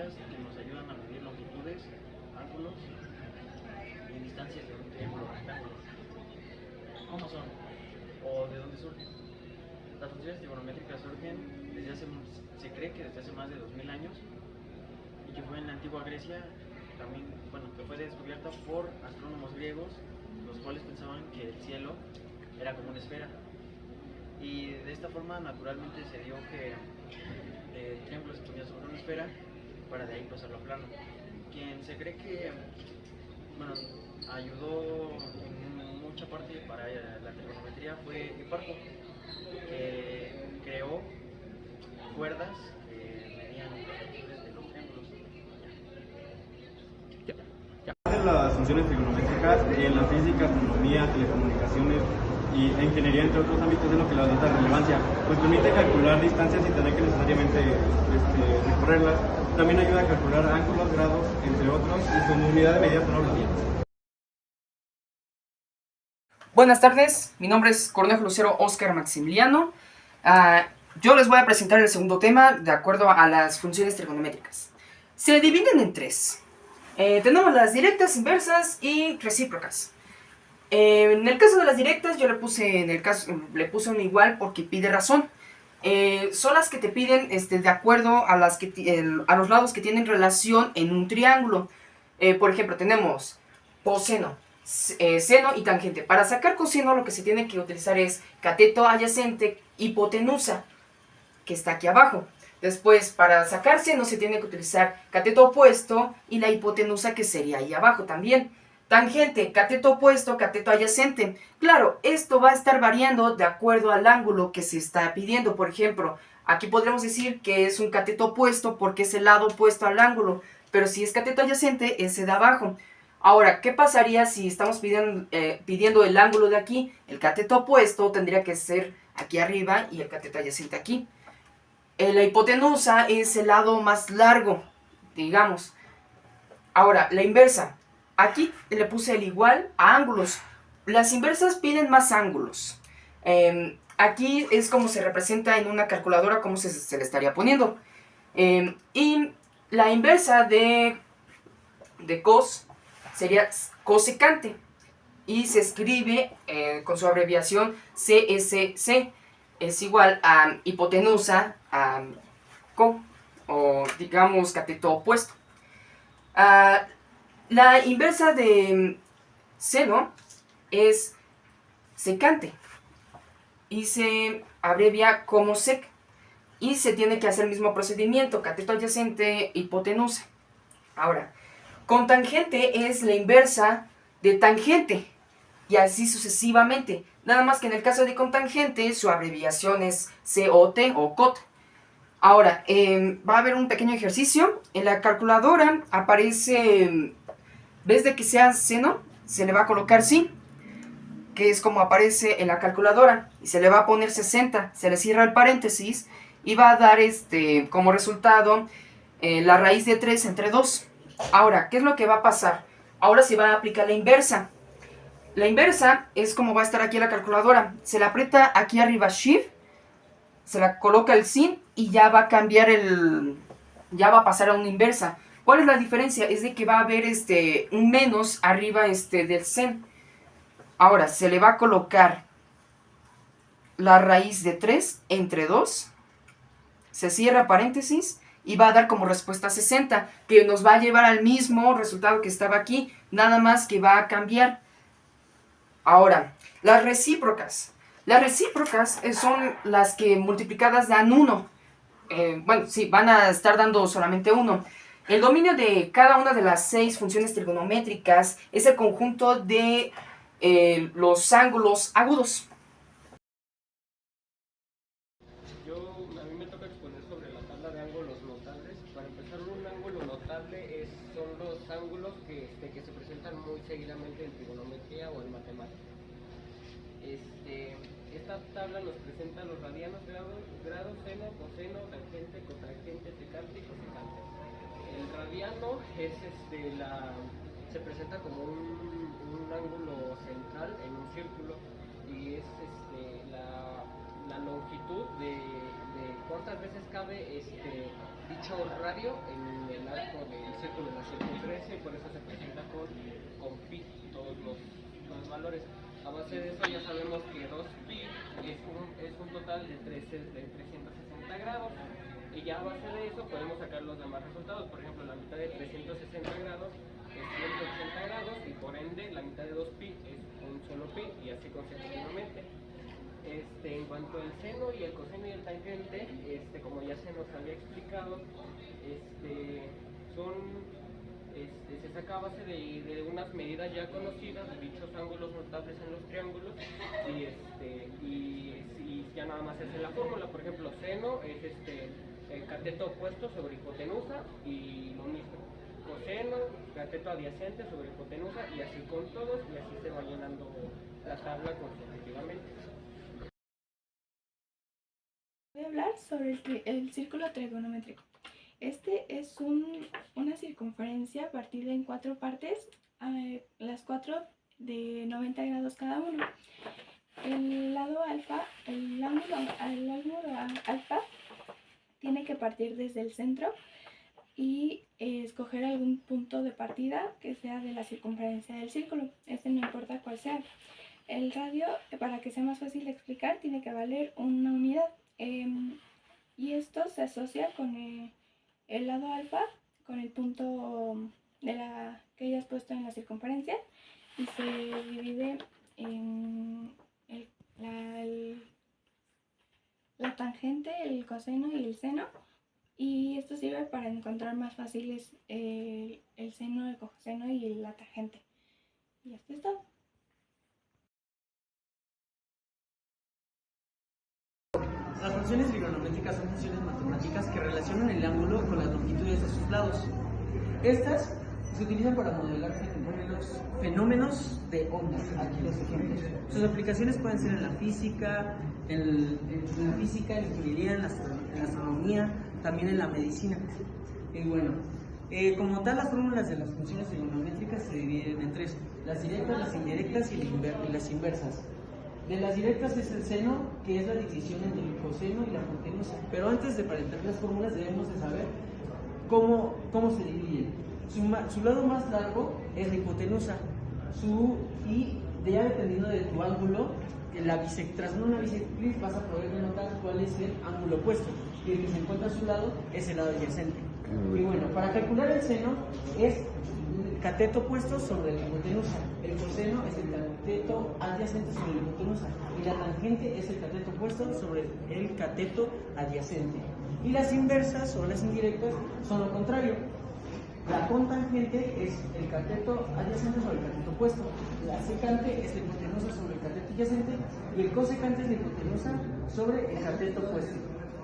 trigonométricas que nos ayudan a medir longitudes, ángulos y distancias de un triángulo rectángulo. ¿Cómo son? ¿O de dónde surgen? Las funciones trigonométricas surgen se cree que desde hace más de 2000 años, y que fue en la antigua Grecia, también, bueno, que fue descubierta por astrónomos griegos, los cuales pensaban que el cielo era como una esfera. Y de esta forma, naturalmente, se dio que el triángulo se ponía sobre una esfera para de ahí pasarlo a plano. Quien se cree que, bueno, ayudó en mucha parte para la trigonometría fue Hiparco, que creó cuerdas que medían las longitudes de los triángulos. Las funciones trigonométricas en la física, astronomía, telecomunicaciones y ingeniería, entre otros ámbitos, en lo que les da relevancia, pues permite calcular distancias sin tener que necesariamente recorrerlas. También ayuda a calcular ángulos, grados, entre otros, y su unidad de medida son los días. Buenas tardes, mi nombre es Cornejo Lucero Óscar Maximiliano. Yo les voy a presentar el segundo tema de acuerdo a las funciones trigonométricas. Se dividen en tres. Tenemos las directas, inversas y recíprocas. En el caso de las directas, yo le puse un igual porque pide razón. Son las que te piden de acuerdo a los lados que tienen relación en un triángulo. Por ejemplo, tenemos coseno, seno y tangente. Para sacar coseno, lo que se tiene que utilizar es cateto adyacente, hipotenusa, que está aquí abajo. Después, para sacar seno se tiene que utilizar cateto opuesto y la hipotenusa, que sería ahí abajo también. Tangente, cateto opuesto, cateto adyacente. Claro, esto va a estar variando de acuerdo al ángulo que se está pidiendo. Por ejemplo, aquí podremos decir que es un cateto opuesto porque es el lado opuesto al ángulo. Pero si es cateto adyacente, es el de abajo. Ahora, ¿qué pasaría si estamos pidiendo el ángulo de aquí? El cateto opuesto tendría que ser aquí arriba y el cateto adyacente aquí. La hipotenusa es el lado más largo, digamos. Ahora, la inversa. Aquí le puse el igual a ángulos. Las inversas piden más ángulos. Aquí es como se representa en una calculadora, como se le estaría poniendo. Y la inversa de cos sería cosecante. Y se escribe con su abreviación CSC. Es igual a hipotenusa a co, o digamos cateto opuesto. La inversa de seno es secante y se abrevia como sec. Y se tiene que hacer el mismo procedimiento, cateto adyacente, hipotenusa. Ahora, cotangente es la inversa de tangente, y así sucesivamente. Nada más que en el caso de cotangente, su abreviación es COT o COT. Ahora, va a haber un pequeño ejercicio. En la calculadora aparece, en vez de que sea seno, se le va a colocar sí, que es como aparece en la calculadora, y se le va a poner 60, se le cierra el paréntesis, y va a dar como resultado la raíz de 3 entre 2. Ahora, ¿qué es lo que va a pasar? Ahora se va a aplicar la inversa. La inversa es como va a estar aquí en la calculadora. Se le aprieta aquí arriba Shift, se la coloca el sin y ya va a cambiar ya va a pasar a una inversa. ¿Cuál es la diferencia? Es de que va a haber un menos arriba del sen. Ahora, se le va a colocar la raíz de 3 entre 2. Se cierra paréntesis y va a dar como respuesta 60, que nos va a llevar al mismo resultado que estaba aquí, nada más que va a cambiar. Ahora, las recíprocas. Las recíprocas son las que multiplicadas dan 1. Bueno, sí, van a estar dando solamente 1. El dominio de cada una de las 6 funciones trigonométricas es el conjunto de los ángulos agudos. A mí me toca exponer sobre la tabla de ángulos notables. Para empezar, un ángulo notable son los ángulos que se presentan muy seguidamente en trigonometría o en matemáticas. Esta tabla nos presenta los radianos, grados, seno, coseno, tangente, cotangente, secante y cosecante. El radiano es se presenta como un ángulo central en un círculo, y es la longitud de cuántas veces cabe dicho radio en el arco del círculo de la circunferencia, y por eso se presenta con pi todos los valores. A base de eso ya sabemos que 2pi es un total de 360 grados, y ya a base de eso podemos sacar los demás resultados. Por ejemplo, la mitad de 360 grados es 180 grados, y por ende la mitad de 2pi es un solo pi, y así consecutivamente. En cuanto al seno y el coseno y el tangente, como ya se nos había explicado, se saca a base de unas medidas ya conocidas de dichos ángulos notables en los triángulos, y ya nada más es en la fórmula. Por ejemplo, seno es el cateto opuesto sobre hipotenusa, y lo mismo. Coseno, cateto adyacente sobre hipotenusa, y así con todos, y así se va llenando la tabla consecutivamente. Voy a hablar sobre el círculo trigonométrico. Este es una circunferencia partida en 4 partes, las 4 de 90 grados cada uno. El ángulo alfa tiene que partir desde el centro y escoger algún punto de partida que sea de la circunferencia del círculo. No importa cuál sea. El radio, para que sea más fácil de explicar, tiene que valer una unidad. Y esto se asocia con el lado alfa, con el punto que hayas puesto en la circunferencia, y se divide en la tangente, el coseno y el seno, y esto sirve para encontrar más fáciles el seno, el coseno y la tangente. Y esto es todo. Las funciones trigonométricas son funciones matemáticas que relacionan el ángulo con las longitudes de sus lados. Estas se utilizan para modelar fenómenos de ondas. Aquí los ejemplos. Sus aplicaciones pueden ser en la física, en la ingeniería, en la astronomía, también en la medicina. Y bueno, como tal, las fórmulas de las funciones trigonométricas se dividen en 3: las directas, las indirectas y las inversas. De las directas es el seno, que es la división entre el coseno y la hipotenusa. Pero antes de entrar las fórmulas debemos de saber cómo se dividen. Su lado más largo es la hipotenusa. Y ya dependiendo de tu ángulo, tras una bisectriz vas a poder denotar cuál es el ángulo opuesto. Y el que se encuentra a su lado es el lado adyacente. Y bueno, para calcular el seno es el cateto opuesto sobre la hipotenusa. El coseno es el cateto adyacente sobre la hipotenusa, y la tangente es el cateto opuesto sobre el cateto adyacente. Y las inversas o las indirectas son lo contrario. La cotangente es el cateto adyacente sobre el cateto opuesto. La secante es la hipotenusa sobre el cateto adyacente, y el cosecante es la hipotenusa sobre el cateto opuesto.